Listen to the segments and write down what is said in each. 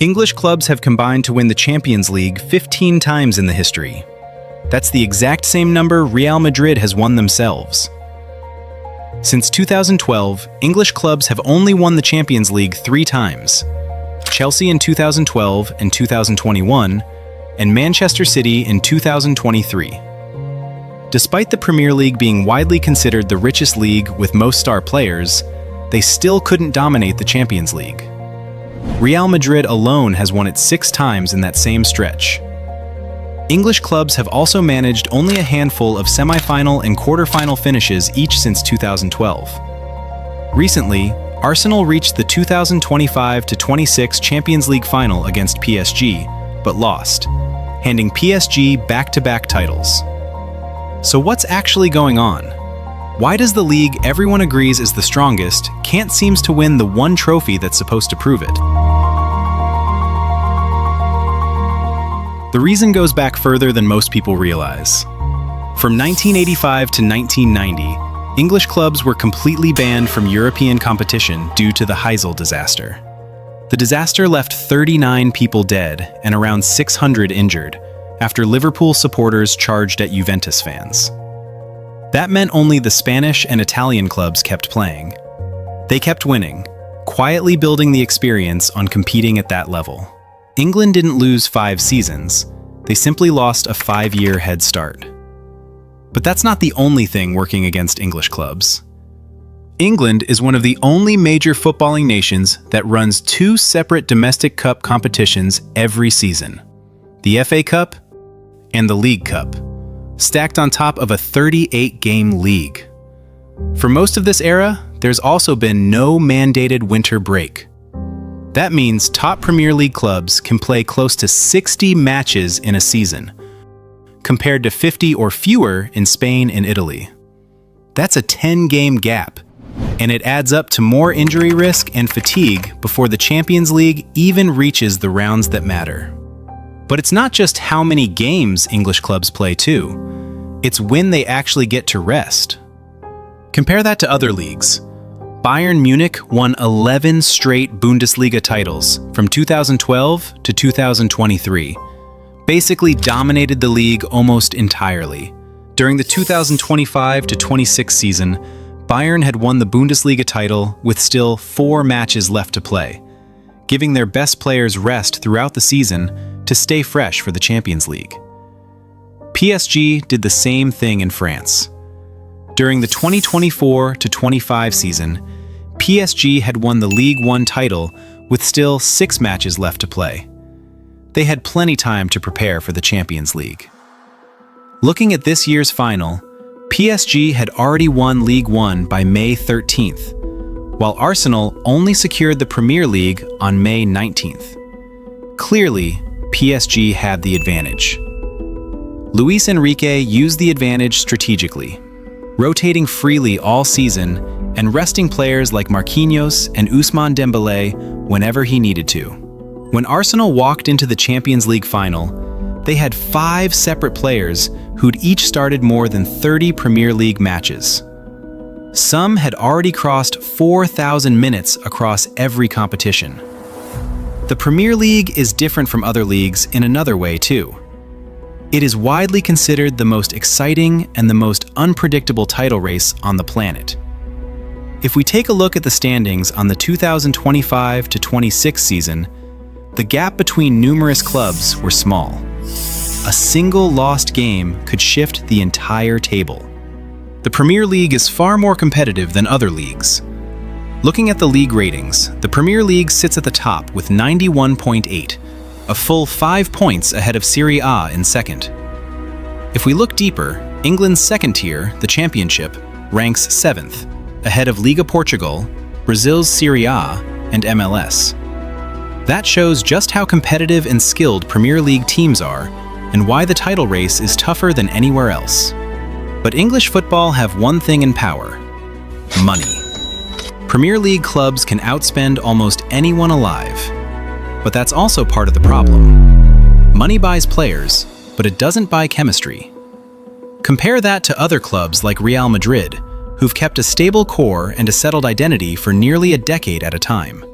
English clubs have combined to win the Champions League 15 times in the history. That's the exact same number Real Madrid has won themselves. Since 2012, English clubs have only won the Champions League 3 times: Chelsea in 2012 and 2021, and Manchester City in 2023. Despite the Premier League being widely considered the richest league with most star players, they still couldn't dominate the Champions League. Real Madrid alone has won it 6 times in that same stretch. English clubs have also managed only a handful of semi-final and quarter-final finishes each since 2012. Recently, Arsenal reached the 2025-26 Champions League final against PSG, but lost, handing PSG back-to-back titles. So what's actually going on? Why does the league everyone agrees is the strongest can't seem to win the one trophy that's supposed to prove it? The reason goes back further than most people realize. From 1985 to 1990, English clubs were completely banned from European competition due to the Heysel disaster. The disaster left 39 people dead and around 600 injured after Liverpool supporters charged at Juventus fans. That meant only the Spanish and Italian clubs kept playing. They kept winning, quietly building the experience on competing at that level. England didn't lose 5 seasons, they simply lost a 5-year head start. But that's not the only thing working against English clubs. England is one of the only major footballing nations that runs 2 separate domestic cup competitions every season: the FA Cup and the League Cup, stacked on top of a 38-game league. For most of this era, there's also been no mandated winter break. That means top Premier League clubs can play close to 60 matches in a season, compared to 50 or fewer in Spain and Italy. That's a 10-game gap, and it adds up to more injury risk and fatigue before the Champions League even reaches the rounds that matter. But it's not just how many games English clubs play too, it's when they actually get to rest. Compare that to other leagues. Bayern Munich won 11 straight Bundesliga titles from 2012 to 2023, basically dominated the league almost entirely. During the 2025-26 season, Bayern had won the Bundesliga title with still 4 matches left to play, giving their best players rest throughout the season to stay fresh for the Champions League. PSG did the same thing in France. During the 2024-25 season, PSG had won the Ligue 1 title with still 6 matches left to play. They had plenty time to prepare for the Champions League. Looking at this year's final, PSG had already won Ligue 1 by May 13th, while Arsenal only secured the Premier League on May 19th. Clearly, PSG had the advantage. Luis Enrique used the advantage strategically, rotating freely all season and resting players like Marquinhos and Ousmane Dembélé whenever he needed to. When Arsenal walked into the Champions League final, they had 5 separate players who'd each started more than 30 Premier League matches. Some had already crossed 4,000 minutes across every competition. The Premier League is different from other leagues in another way too. It is widely considered the most exciting and the most unpredictable title race on the planet. If we take a look at the standings on the 2025-26 season, the gap between numerous clubs were small. A single lost game could shift the entire table. The Premier League is far more competitive than other leagues. Looking at the league ratings, the Premier League sits at the top with 91.8, a full 5 points ahead of Serie A in second. If we look deeper, England's second tier, the Championship, ranks 7th, ahead of Liga Portugal, Brazil's Serie A, and MLS. That shows just how competitive and skilled Premier League teams are, and why the title race is tougher than anywhere else. But English football have one thing in power: money. Premier League clubs can outspend almost anyone alive. But that's also part of the problem. Money buys players, but it doesn't buy chemistry. Compare that to other clubs like Real Madrid, who've kept a stable core and a settled identity for nearly a decade at a time.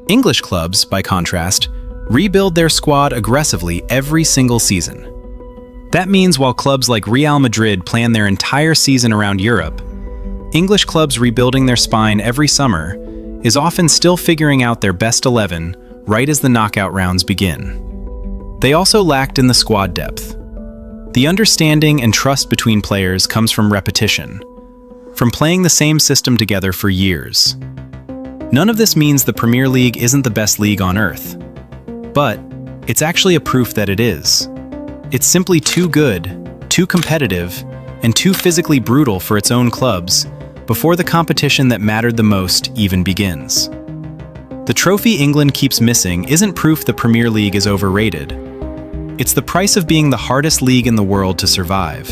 English clubs, by contrast, rebuild their squad aggressively every single season. That means while clubs like Real Madrid plan their entire season around Europe, English clubs rebuilding their spine every summer is often still figuring out their best 11 right as the knockout rounds begin. They also lacked in the squad depth. The understanding and trust between players comes from repetition, from playing the same system together for years. None of this means the Premier League isn't the best league on earth, but it's actually a proof that it is. It's simply too good, too competitive, and too physically brutal for its own clubs before the competition that mattered the most even begins. The trophy England keeps missing isn't proof the Premier League is overrated. It's the price of being the hardest league in the world to survive.